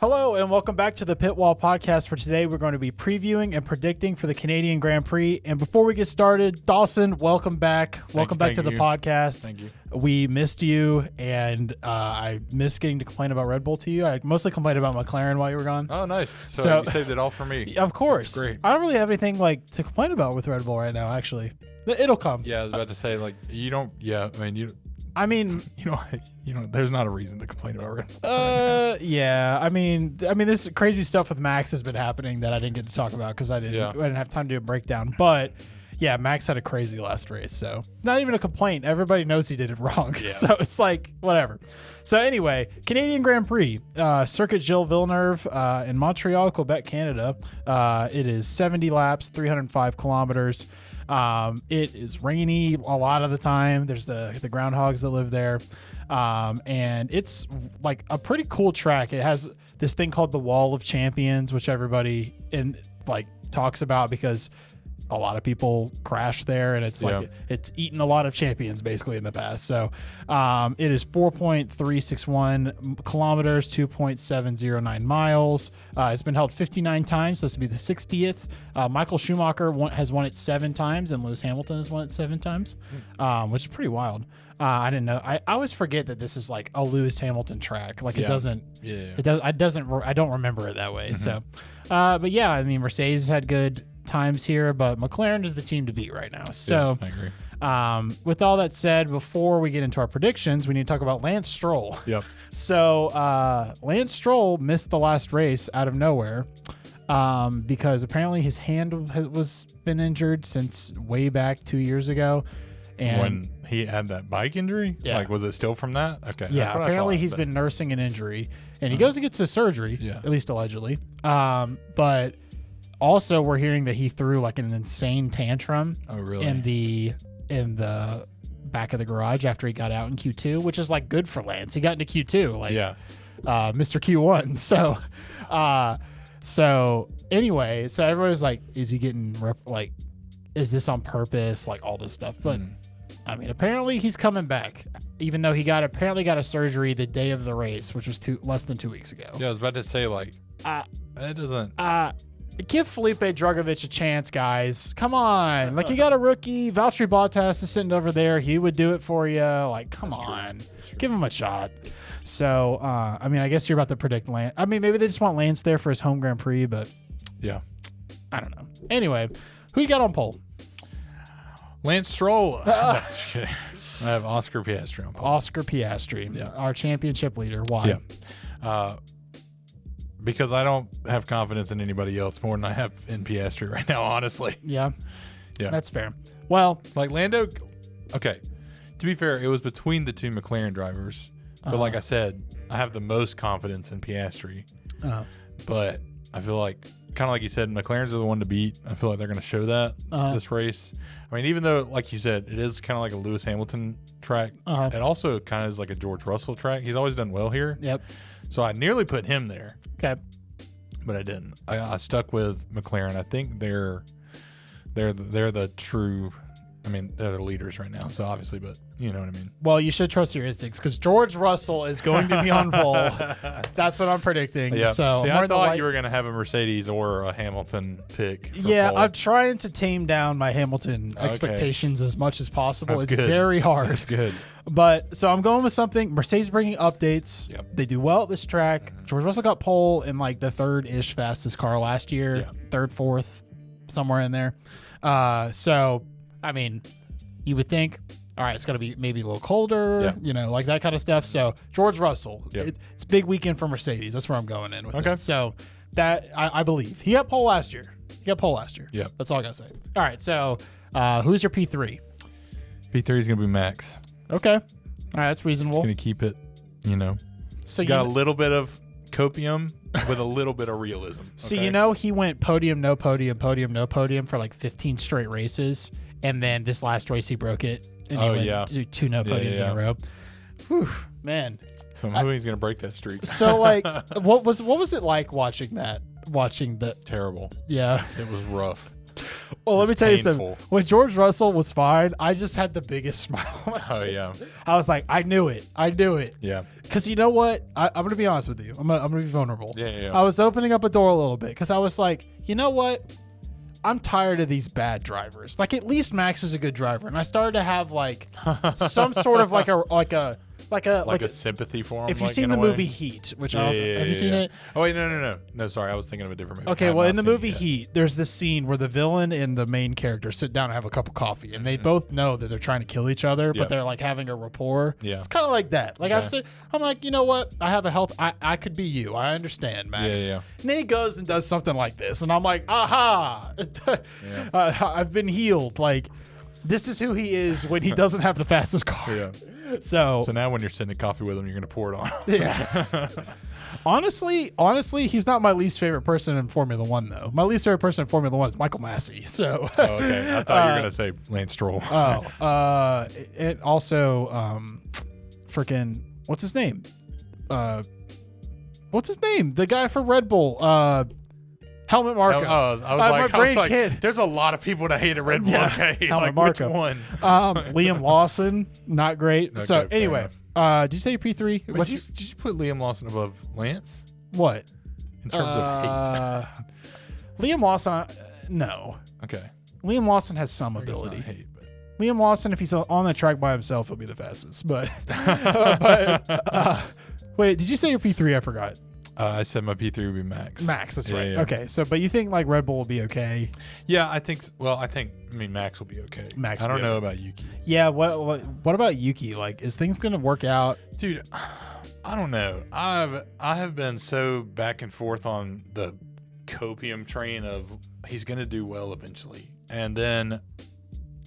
Hello and welcome back to the Pit Wall Podcast. For today, we're going to be previewing and predicting for the Canadian Grand Prix. And before we get started, Dawson, welcome back. Welcome back to the podcast. Thank you. We missed you, and I missed getting to complain about Red Bull to you. I mostly complained about McLaren while you were gone. Oh, nice. So you saved it all for me. Of course. That's great. I don't really have anything to complain about with Red Bull right now, actually. It'll come. Yeah, I was about to say, you don't. Yeah, I mean, there's not a reason to complain about Red Bull. Yeah. I mean, this crazy stuff with Max has been happening that I didn't get to talk about because I didn't have time to do a breakdown. But yeah, Max had a crazy last race, so not even a complaint. Everybody knows he did it wrong, so it's like whatever. So anyway, Canadian Grand Prix, Circuit Gilles Villeneuve in Montreal, Quebec, Canada. It is 70 laps, 305 kilometers. It is rainy a lot of the time. There's the groundhogs that live there. And it's like a pretty cool track. It has this thing called the Wall of Champions, which everybody talks about because a lot of people crash there, and it's it's eaten a lot of champions basically in the past. So it is 4.361 kilometers, 2.709 miles. It's been held 59 times. So this will be the 60th. Michael Schumacher has won it 7 times, and Lewis Hamilton has won it 7 times, which is pretty wild. I didn't know. I always forget that this is like a Lewis Hamilton track. It doesn't. Yeah. It does. I don't remember it that way. Mm-hmm. So, but yeah, I mean, Mercedes had good times here, but McLaren is the team to beat right now. So, I agree. With all that said, before we get into our predictions, we need to talk about Lance Stroll. Yep. So, Lance Stroll missed the last race out of nowhere. Because apparently his hand was been injured since way back 2 years ago. And when he had that bike injury? Yeah. Was it still from that? Okay. Yeah, that's what apparently I thought, he's been nursing an injury, and he goes and gets his surgery, at least allegedly. But also we're hearing that he threw an insane tantrum in the back of the garage after he got out in Q2, which is good for Lance. He got into Q2, Mr. Q1. So anyway, so everybody's like, is he getting is this on purpose? All this stuff. But I mean, apparently he's coming back, even though he apparently got a surgery the day of the race, which was less than 2 weeks ago. Yeah, I was about to say that doesn't. Give Felipe Drugovich a chance, guys. Come on. You got a rookie. Valtteri Bottas is sitting over there. He would do it for you. Come on. Give him a shot. So, I mean, I guess you're about to predict Lance. I mean, maybe they just want Lance there for his home Grand Prix, but yeah, I don't know. Anyway, who you got on pole? Lance Stroll. No, just kidding. I have Oscar Piastri on pole. Oscar Piastri, our championship leader. Why? Yeah. Because I don't have confidence in anybody else more than I have in Piastri right now, honestly. Yeah. That's fair. Well, Lando, okay, to be fair, it was between the two McLaren drivers. But like I said, I have the most confidence in Piastri. But I feel kind of like you said, McLaren's are the one to beat. I feel like they're going to show that this race. I mean, even though, like you said, it is kind of like a Lewis Hamilton track, it also kind of is like a George Russell track. He's always done well here. Yep. So I nearly put him there. Okay. But I didn't. I stuck with McLaren. I think they're the true. I mean, they're the leaders right now, so obviously, but you know what I mean. Well, you should trust your instincts because George Russell is going to be on pole. That's what I'm predicting. Yeah. So see, I thought you were going to have a Mercedes or a Hamilton pick. Yeah, pole. I'm trying to tame down my Hamilton expectations as much as possible. That's it's good. very hard. That's good. But so I'm going with something. Mercedes bringing updates. Yep. They do well at this track. George Russell got pole in the third-ish fastest car last year. Yeah. Third, fourth, somewhere in there. So, I mean, you would think, all right, it's going to be maybe a little colder, that kind of stuff. So George Russell, it's a big weekend for Mercedes. That's where I'm going in with it. So that I believe. He got pole last year. Yeah. That's all I got to say. All right, so who's your P3? P3 is going to be Max. Okay. All right, that's reasonable. Going to keep it, So got a little bit of copium with a little bit of realism. So, okay? he went podium, no podium, podium, no podium for 15 straight races. And then this last race, he broke it. And he went two no podiums in a row. Whew, man. So I'm hoping he's going to break that streak. So, what was it like watching that? Watching the... Terrible. Yeah. It was rough. Well, let me tell painful. you something. When George Russell was fine, I just had the biggest smile. Oh yeah. I was like, I knew it. Yeah. Because you know what? I'm going to be honest with you. I'm going to be vulnerable. Yeah. I was opening up a door a little bit because I was like, you know what? I'm tired of these bad drivers. Like, at least Max is a good driver. And I started to have like some sort of like a sympathy for him. If you've like, seen in the a way. movie Heat, which Yeah, have you seen it? Oh wait, no. Sorry, I was thinking of a different movie. Okay, well, in the movie Heat, there's this scene where the villain and the main character sit down and have a cup of coffee, and they both know that they're trying to kill each other, but they're like having a rapport. Yeah, it's kind of like that. Like I'm like, you know what? I have a health. I could be you. I understand, Max. Yeah. And then he goes and does something like this, and I'm like, aha! I've been healed. Like, this is who he is when he doesn't have the fastest car. Yeah. So now when you're sitting in coffee with him, you're gonna pour it on. Yeah. Honestly, he's not my least favorite person in Formula One, though. My least favorite person in Formula One is Michael Massey. So. Oh, okay, I thought you were gonna say Lance Stroll. It also, freaking what's his name? The guy for Red Bull. Helmut Marko. I was like, kid. There's a lot of people that hate a Red Bull. Yeah. Okay, Helmut like Marko. which one? Liam Lawson, not great. Okay, So fair anyway, did you say your P3? Wait, did you put Liam Lawson above Lance What? in terms of hate? Liam Lawson, no. Okay. Liam Lawson has some I guess not ability. hate, but Liam Lawson, if he's on the track by himself, he'll be the fastest. But, wait, did you say your P3? I forgot. I said my P3 would be Max. Max, that's right. Yeah. Okay, so but you think like Red Bull will be okay? Yeah, I think. Max will be okay. Max I will don't be know okay. about Yuki. Yeah. What about Yuki? Like, is things gonna work out? Dude, I don't know. I have been so back and forth on the copium train of he's gonna do well eventually, and then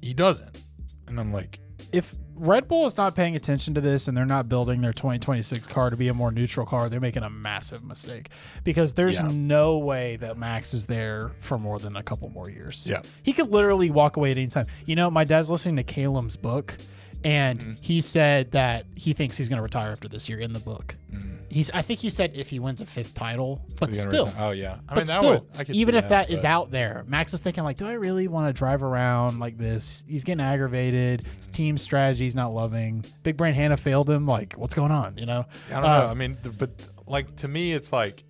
he doesn't, and I'm like, if Red Bull is not paying attention to this and they're not building their 2026 car to be a more neutral car, they're making a massive mistake because there's no way that Max is there for more than a couple more years. Yeah. He could literally walk away at any time. You know, my dad's listening to Calum's book, and he said that he thinks he's going to retire after this year in the book. I think he said if he wins a 5th title, but still. Oh yeah. But still, even if that is out there, Max is thinking like, do I really want to drive around like this? He's getting aggravated. His team strategy he's not loving. Big Brain Hannah failed him. Like, what's going on? You know? I don't know. I mean, but like to me, it's like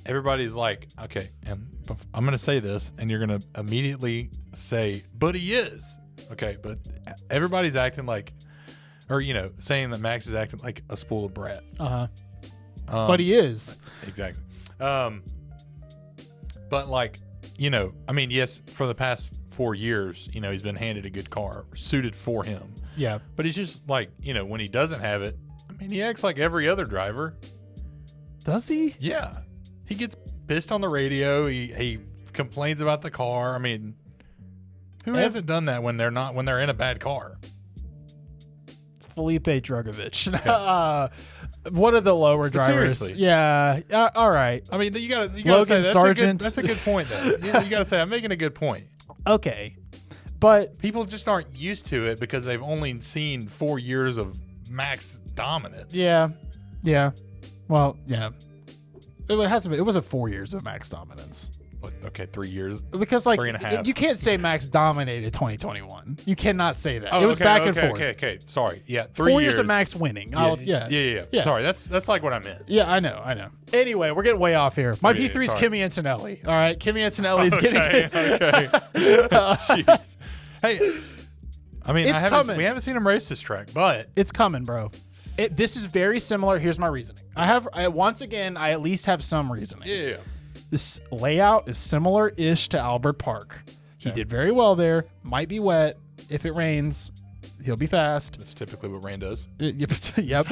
everybody's like, okay, and I'm gonna say this, and you're gonna immediately say, but he is. Okay, but everybody's acting like, or saying that Max is acting like a spoiled brat. But he is. Exactly. But like, I mean, yes, for the past 4 years, he's been handed a good car suited for him. Yeah. But he's just like, when he doesn't have it, I mean, he acts like every other driver. Does he? Yeah. He gets pissed on the radio. He complains about the car. I mean, who hasn't done that when they're in a bad car? Felipe Drugovich. Okay. One of the lower drivers. Seriously. Yeah. All right. I mean, you gotta Logan say Sargent. That's a good point, though. You gotta say I'm making a good point. Okay, but people just aren't used to it because they've only seen 4 years of Max dominance. Yeah. Well, yeah. It hasn't been. It wasn't 4 years of Max dominance. Okay, 3 years. Because like 3.5. you can't say Max dominated 2021. You cannot say that. It was back and forth. Okay. Sorry. Yeah, 4 years of Max winning. Yeah. Sorry, that's like what I meant. Yeah, I know. Anyway, we're getting way off here. My P3 is Kimi Antonelli. All right, Kimi Antonelli is getting. Okay. Jeez. Hey, I mean, it's coming. We haven't seen him race this track, but it's coming, bro. This is very similar. Here's my reasoning. I at least have some reasoning. Yeah. This layout is similar-ish to Albert Park. He did very well there. Might be wet. If it rains, he'll be fast. That's typically what rain does. Yep.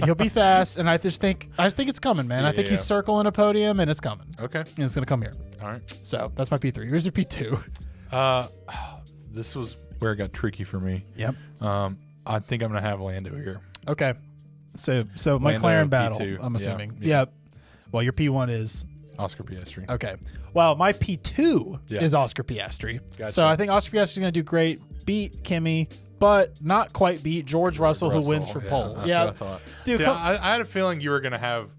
He'll be fast, and I just think it's coming, man. I think he's circling a podium, and it's coming. Okay. And it's gonna come here. All right. So that's my P3. Here's your P2. This was where it got tricky for me. Yep. I think I'm gonna have Lando here. Okay. So McLaren battle. P2. I'm assuming. Yeah. Yep. Well, your P1 is Oscar Piastri. Okay. Well, my P2 is Oscar Piastri. Gotcha. So I think Oscar Piastri is going to do great. Beat Kimi, but not quite beat George Russell, who wins for pole. That's what I thought. Dude, See, I had a feeling you were going to have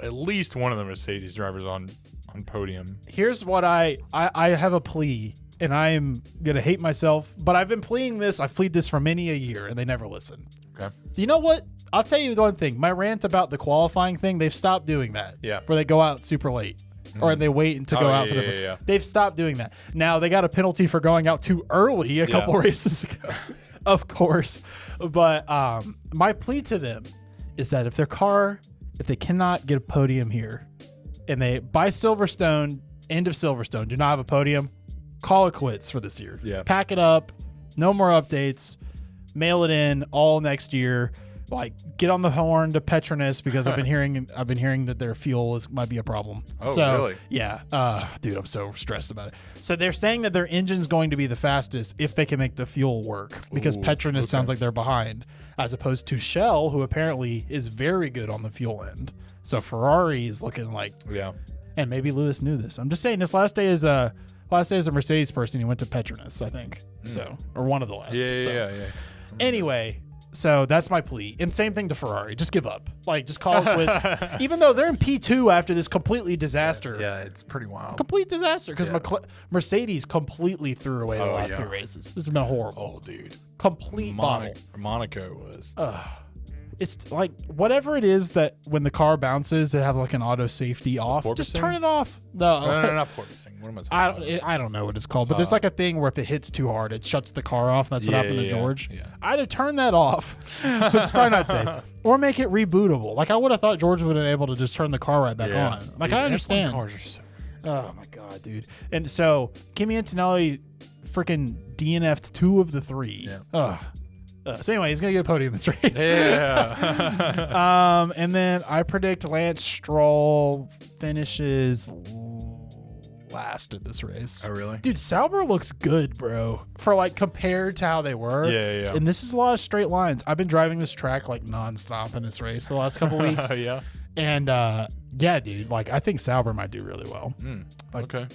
at least one of the Mercedes drivers on on podium. Here's what I have a plea, and I am going to hate myself, but I've been pleading this. I've pleaded this for many a year, and they never listen. Okay. You know what? I'll tell you one thing. My rant about the qualifying thing, they've stopped doing that. Yeah. Where they go out super late. Or they wait to go out for the. Yeah. They've stopped doing that. Now they got a penalty for going out too early a couple races ago, of course. But my plea to them is that if they cannot get a podium here, and they by Silverstone, end of Silverstone, do not have a podium, call it quits for this year. Yeah. Pack it up. No more updates. Mail it in all next year. Like, get on the horn to Petronas because I've been hearing that their fuel might be a problem. Oh, really? Yeah. Dude, I'm so stressed about it. So they're saying that their engine's going to be the fastest if they can make the fuel work because Petronas sounds like they're behind, as opposed to Shell, who apparently is very good on the fuel end. So Ferrari is looking like, and maybe Lewis knew this. I'm just saying, this last day is a Mercedes person. He went to Petronas, I think. So, or one of the last. Yeah. Anyway. So that's my plea. And same thing to Ferrari. Just give up. Like, just call it quits. Even though they're in P2 after this completely disaster. Yeah, it's pretty wild. Complete disaster. Because Mercedes completely threw away the last 3 races. This has been horrible. Oh, dude. Complete bottle. Monaco was. It's like whatever it is that when the car bounces, they have like an auto safety off. Just turn it off. No, not porpoising. What am I talking about? I don't know what it's called, but there's like a thing where if it hits too hard, it shuts the car off. That's what happened to George. Yeah. Either turn that off, which is probably not safe, or make it rebootable. Like I would have thought George would have been able to just turn the car right back on. Like I understand. F1 cars are so. Oh my god, dude! And so Kimi Antonelli, freaking DNF'd 2 of the 3. Yeah. So anyway, he's gonna get a podium this race. Yeah. And then I predict Lance Stroll finishes last in this race. Oh really? Dude, Sauber looks good, bro. For like compared to how they were. Yeah. And this is a lot of straight lines. I've been driving this track like nonstop in this race the last couple weeks. Yeah. And yeah, dude, like I think Sauber might do really well. Like, okay.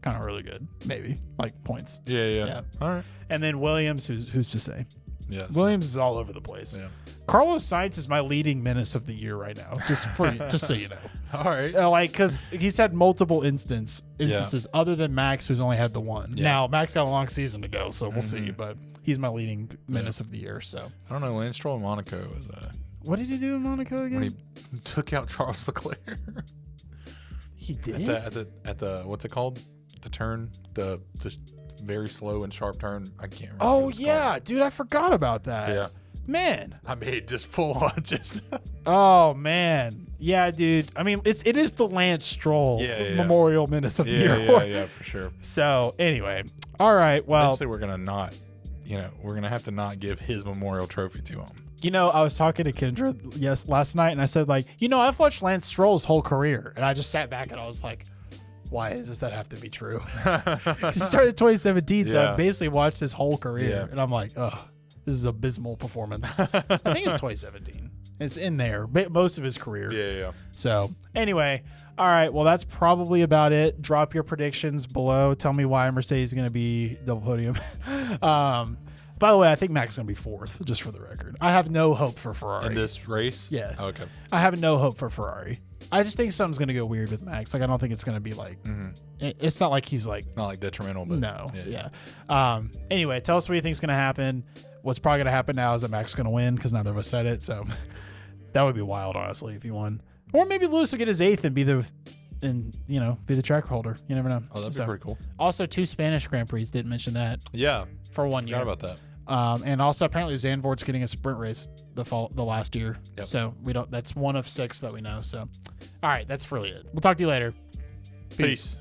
Kind of really good, maybe like points. Yeah. All right. And then Williams, who's to say? Yeah. Williams is all over the place. Yeah. Carlos Sainz is my leading menace of the year right now, just so you know. All right. Like, because he's had multiple instances other than Max, who's only had the one. Yeah. Now, Max got a long season to go, so we'll see. But he's my leading menace of the year. So I don't know. Lance Stroll in Monaco was. What did he do in Monaco again? When he took out Charles Leclerc. He did at the what's it called? The turn, the very slow and sharp turn. I can't remember. Oh yeah, dude, I forgot about that. Yeah. Man. I mean, just full on just. Oh man. Yeah, dude. I mean, it is the Lance Stroll Memorial Menace of the Year. Yeah, for sure. So anyway, all right. Well, eventually we're gonna have to not give his memorial trophy to him. You know, I was talking to Kendra last night, and I said, like, I've watched Lance Stroll's whole career, and I just sat back and I was like, why does that have to be true? He started 2017, so I basically watched his whole career, and I'm like, oh, this is abysmal performance. I think it's 2017. It's in there, most of his career. Yeah. So anyway, all right, well, that's probably about it. Drop your predictions below. Tell me why Mercedes is going to be double podium. By the way, I think Max is going to be 4th, just for the record. I have no hope for Ferrari. In this race? Yeah. Oh, okay. I have no hope for Ferrari. I just think something's going to go weird with Max. Like, I don't think it's going to be like, it's not like he's like. Not like detrimental, but. No. Yeah. Anyway, tell us what you think is going to happen. What's probably going to happen now is that Max is going to win because neither of us said it. So that would be wild, honestly, if he won. Or maybe Lewis will get his 8th and be the track holder. You never know. Oh, that'd be pretty cool. Also, 2 Spanish Grand Prix. Didn't mention that. Yeah. For 1 year. Forgot about that. And also apparently Zandvoort's getting a sprint race the last year. Yep. So that's one of 6 that we know. So, all right, that's really it. We'll talk to you later. Peace.